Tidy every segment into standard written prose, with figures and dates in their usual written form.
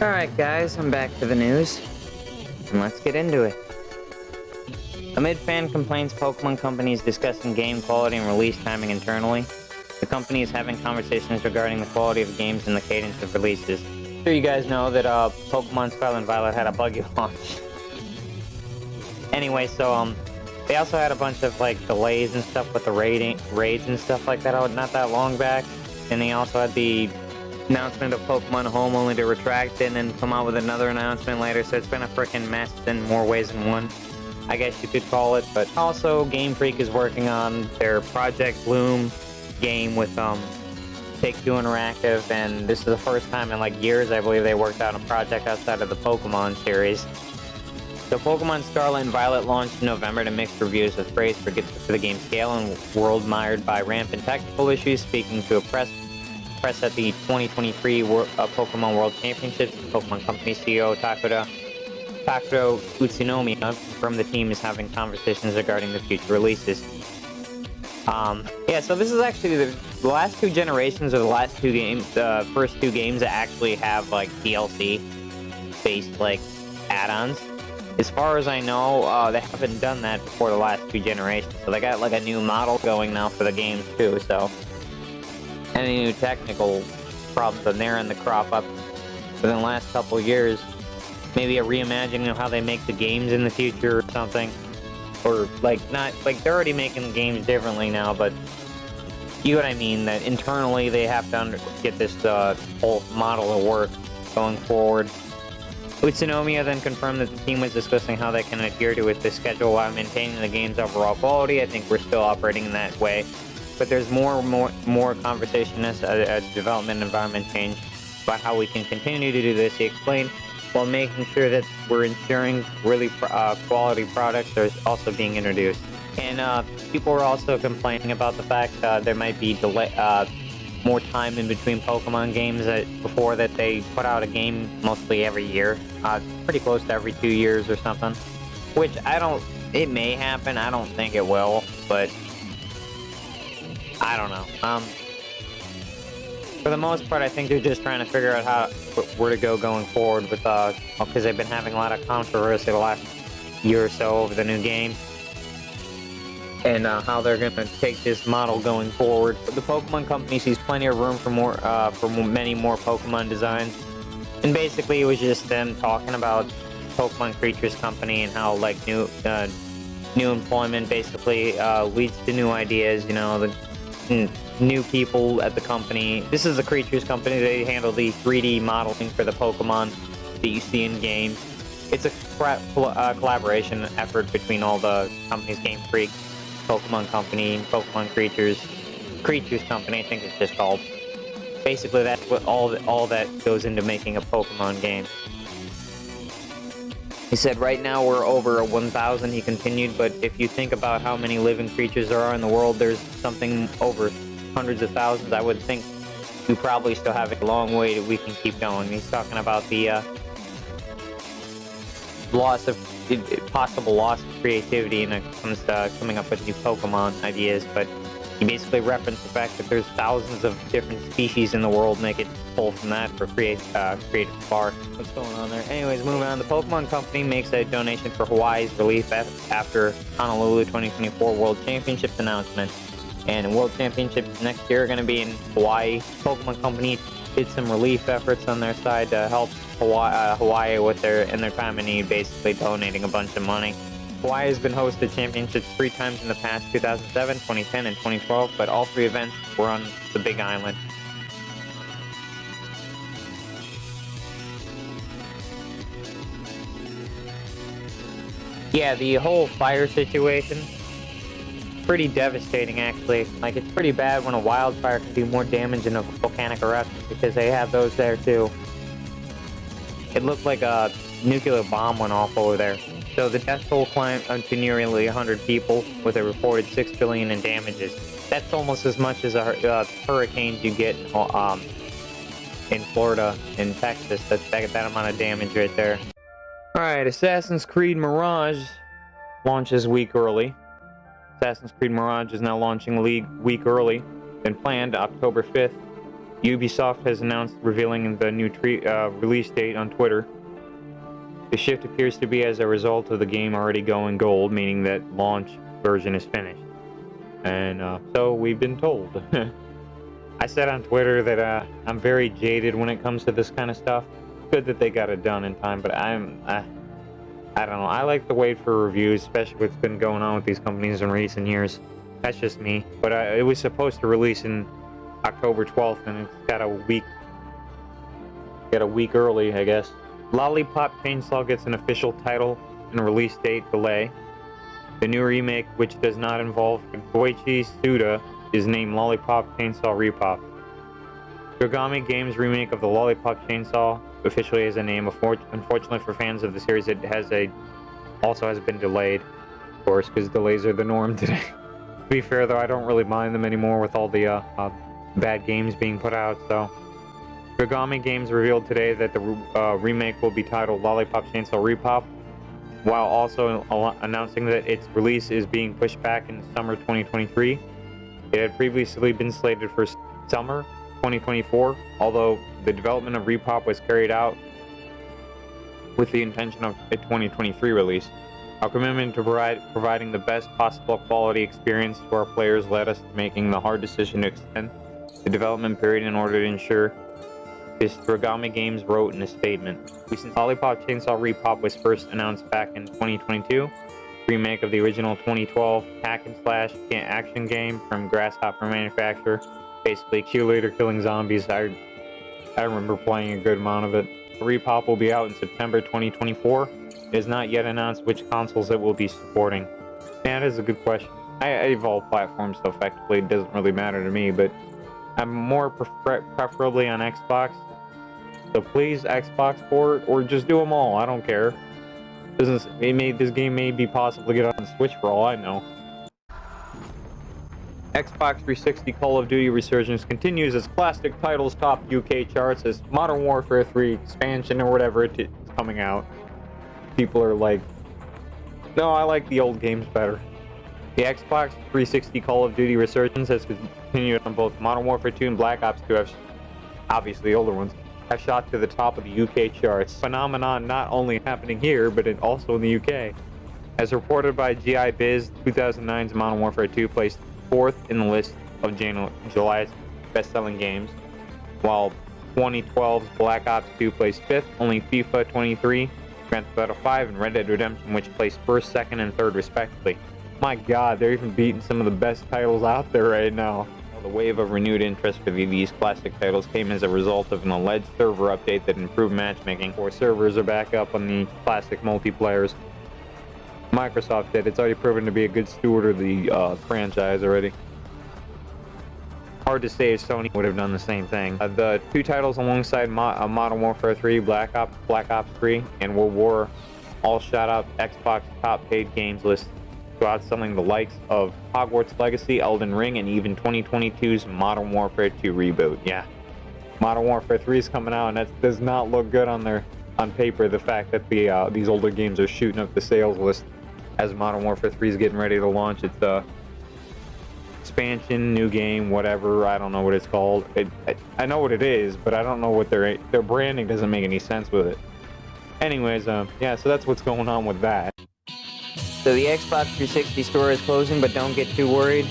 Alright guys, I'm back to the news, and let's get into it. Amid fan complaints, Pokemon Company is discussing game quality and release timing internally. The company is having conversations regarding the quality of games and the cadence of releases. I'm sure you guys know that Pokemon Scarlet and Violet had a buggy launch. Anyway, so they also had a bunch of like delays and stuff with the raids and stuff like that not that long back. And they also had the announcement of Pokemon Home only to retract it and then come out with another announcement later, so it's been a frickin' mess in more ways than one, I guess you could call it. But also, Game Freak is working on their Project Bloom game with Take-Two Interactive, and this is the first time in like years I believe they worked out a project outside of the Pokemon series. So Pokemon Scarlet and Violet launched in November to mixed reviews with praise for the game's scale and world mired by rampant technical issues. Speaking to a press at the 2023 Pokemon World Championships, Pokemon Company CEO Takuro Utsunomiya from the team is having conversations regarding the future releases. Yeah, so this is actually the last two generations, or the last two games, the first two games that actually have like DLC-based like add-ons. As far as I know, they haven't done that before the last two generations, so they got like a new model going now for the games too, so any new technical problems on there and the crop up within the last couple of years, maybe a reimagining of how they make the games in the future or something, or like not like they're already making the games differently now, but you know what I mean, that internally they have to get this whole model to work going forward. Utsunomiya then confirmed that the team was discussing how they can adhere to the schedule while maintaining the game's overall quality. I think we're still operating in that way, but there's more conversation as a development environment change about how we can continue to do this, he explained, while making sure that we're ensuring really quality products are also being introduced. And people were also complaining about the fact there might be more time in between Pokemon games. Before that they put out a game mostly every year, pretty close to every 2 years or something, which it may happen, I don't think it will, but I don't know. For the most part, I think they're just trying to figure out where to go going forward with, because they've been having a lot of controversy the last year or so over the new game, and how they're going to take this model going forward. But the Pokemon Company sees plenty of room for many more Pokemon designs, and basically it was just them talking about Pokemon Creatures Company and how like new employment basically leads to new ideas. You know, the new people at the company. This is the Creatures Company. They handle the 3D modeling for the Pokemon that you see in game. It's a collaboration effort between all the companies: Game Freak, Pokemon Company, Pokemon Creatures Company, I think it's just called. Basically, that's what all that goes into making a Pokemon game. He said, right now we're over 1,000, he continued, but if you think about how many living creatures there are in the world, there's something over hundreds of thousands. I would think we probably still have a long way that we can keep going. He's talking about the possible loss of creativity when it comes to coming up with new Pokemon ideas, but he basically referenced the fact that there's thousands of different species in the world, and they could pull from that for creative spark. What's going on there? Anyways, moving on. The Pokemon Company makes a donation for Hawaii's relief after Honolulu 2024 World Championships announcement. And World Championships next year are going to be in Hawaii. Pokemon Company did some relief efforts on their side to help Hawaii with their time of need, basically donating a bunch of money. Hawaii has been hosted championships 3 times in the past: 2007, 2010, and 2012, but all 3 events were on the Big Island. Yeah, the whole fire situation, pretty devastating actually. Like, it's pretty bad when a wildfire can do more damage than a volcanic eruption, because they have those there too. It looked like a nuclear bomb went off over there. So the death toll climbed to nearly 100 people, with a reported $6 billion in damages. That's almost as much as hurricanes you get in Florida and Texas. That's that amount of damage right there. Alright, Assassin's Creed Mirage launches week early. Assassin's Creed Mirage is now launching a week early than planned, October 5th. Ubisoft has announced revealing the new release date on Twitter. The shift appears to be as a result of the game already going gold, meaning that launch version is finished. And so we've been told. I said on Twitter that I'm very jaded when it comes to this kind of stuff. Good that they got it done in time, but I don't know. I like to wait for reviews, especially what's been going on with these companies in recent years. That's just me. But it was supposed to release in October 12th, and it's got a week early, I guess. Lollipop Chainsaw gets an official title and release date delay. The new remake, which does not involve Goichi Suda, is named Lollipop Chainsaw Repop. Yogami Games' remake of the Lollipop Chainsaw officially has a name. Unfortunately for fans of the series, it also has been delayed, of course, because delays are the norm today. To be fair, though, I don't really mind them anymore with all the bad games being put out. So, Yogami Games revealed today that the remake will be titled Lollipop Chainsaw Repop, while also announcing that its release is being pushed back in summer 2023. It had previously been slated for summer 2024, although the development of Repop was carried out with the intention of a 2023 release. Our commitment to providing the best possible quality experience to our players led us to making the hard decision to extend the development period in order to ensure this. Yogami Games wrote in a statement. Since Lollipop Chainsaw Repop was first announced back in 2022, remake of the original 2012 hack and slash action game from Grasshopper manufacturer, basically cheerleader killing zombies. I remember playing a good amount of it. Repop will be out in September 2024. It is not yet announced which consoles it will be supporting. Yeah, that is a good question. I have all platforms, so effectively it doesn't really matter to me, but I'm more preferably on Xbox. So please, Xbox port, or just do them all. I don't care. This game may be possible to get on Switch for all I know. Xbox 360 Call of Duty Resurgence continues as classic titles top UK charts as Modern Warfare 3 expansion or whatever it is coming out. People are like, no, I like the old games better. The Xbox 360 Call of Duty Resurgence has continued on both Modern Warfare 2 and Black Ops 2, obviously older ones, have shot to the top of the UK charts. Phenomenon not only happening here, but also in the UK. As reported by GI Biz, 2009's Modern Warfare 2 placed 4th in the list of July's best-selling games, while 2012's Black Ops 2 placed 5th, only FIFA 23, Grand Theft Auto 5, and Red Dead Redemption, which placed 1st, 2nd, and 3rd respectively. My god, they're even beating some of the best titles out there right now. The wave of renewed interest for these classic titles came as a result of an alleged server update that improved matchmaking. 4 servers are back up on the classic multiplayers. Microsoft did. It's already proven to be a good steward of the franchise already. Hard to say if Sony would have done the same thing. The 2 titles alongside Modern Warfare 3, Black Ops 3, and World War all shot out Xbox top paid games list, outselling the likes of Hogwarts Legacy, Elden Ring, and even 2022's Modern Warfare 2 reboot. Yeah, Modern Warfare 3 is coming out, and that does not look good on paper. The fact that these older games are shooting up the sales list as Modern Warfare 3 is getting ready to launch its expansion, new game, whatever. I don't know what it's called. I know what it is, but I don't know what their branding doesn't make any sense with it. Anyways, yeah, so that's what's going on with that. So the Xbox 360 store is closing, but don't get too worried.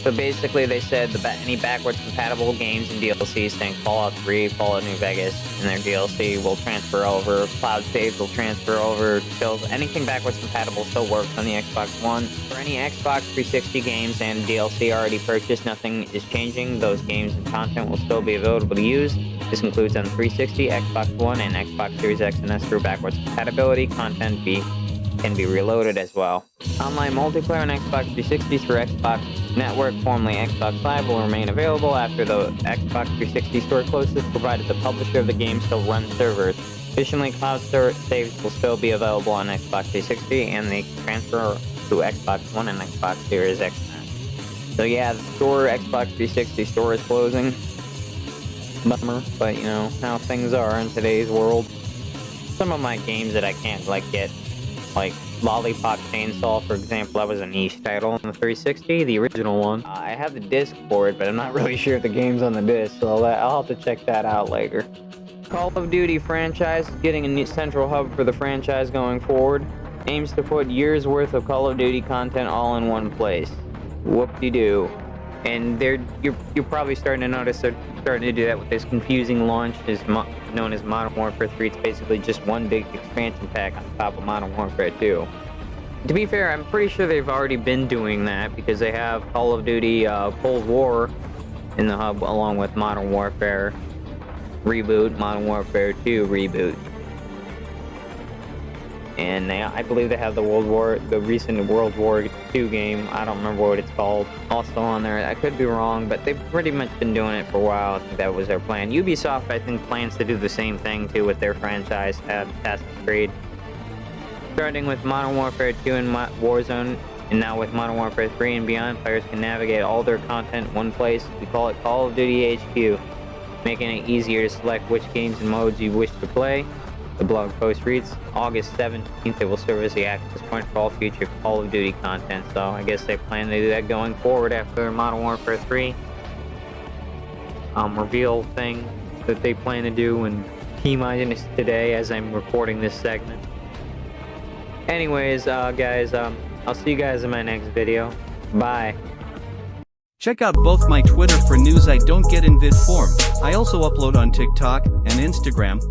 So basically they said any backwards compatible games and DLCs, think Fallout 3, Fallout New Vegas, and their DLC will transfer over. Cloud saves will transfer over. Anything backwards compatible still works on the Xbox One. For any Xbox 360 games and DLC already purchased, nothing is changing. Those games and content will still be available to use. This includes on 360, Xbox One, and Xbox Series X and S through backwards compatibility. Content can be reloaded as well. Online multiplayer on Xbox 360 through Xbox Network, formerly Xbox Live, will remain available after the Xbox 360 store closes, provided the publisher of the game still runs servers. Additionally, cloud saves will still be available on Xbox 360, and they transfer to Xbox One and Xbox Series X. So yeah, the Xbox 360 store is closing. Bummer, but you know how things are in today's world. Some of my games that I can't get Lollipop Chainsaw, for example, that was a niche title on the 360, the original one. I have the disc for it, but I'm not really sure if the game's on the disc, so I'll have to check that out later. Call of Duty franchise is getting a new central hub for the franchise going forward. Aims to put years worth of Call of Duty content all in one place. Whoop-de-doo. And you're probably starting to notice they're starting to do that with this confusing launch known as Modern Warfare 3. It's basically just one big expansion pack on top of Modern Warfare 2. To be fair, I'm pretty sure they've already been doing that because they have Call of Duty Cold War in the hub along with Modern Warfare Reboot, Modern Warfare 2 Reboot. And I believe they have the recent World War II game. I don't remember what it's called. Also on there. I could be wrong, but they've pretty much been doing it for a while. I think that was their plan. Ubisoft, I think, plans to do the same thing too with their franchise, Assassin's Creed. Starting with Modern Warfare 2 and Warzone, and now with Modern Warfare 3 and beyond, players can navigate all their content in one place. We call it Call of Duty HQ, making it easier to select which games and modes you wish to play. The blog post reads, August 17th, it will serve as the access point for all future Call of Duty content. So I guess they plan to do that going forward after Modern Warfare 3 reveal thing that they plan to do in T-minus today as I'm recording this segment. Anyways, guys, I'll see you guys in my next video. Bye. Check out both my Twitter for news I don't get in vid form. I also upload on TikTok and Instagram.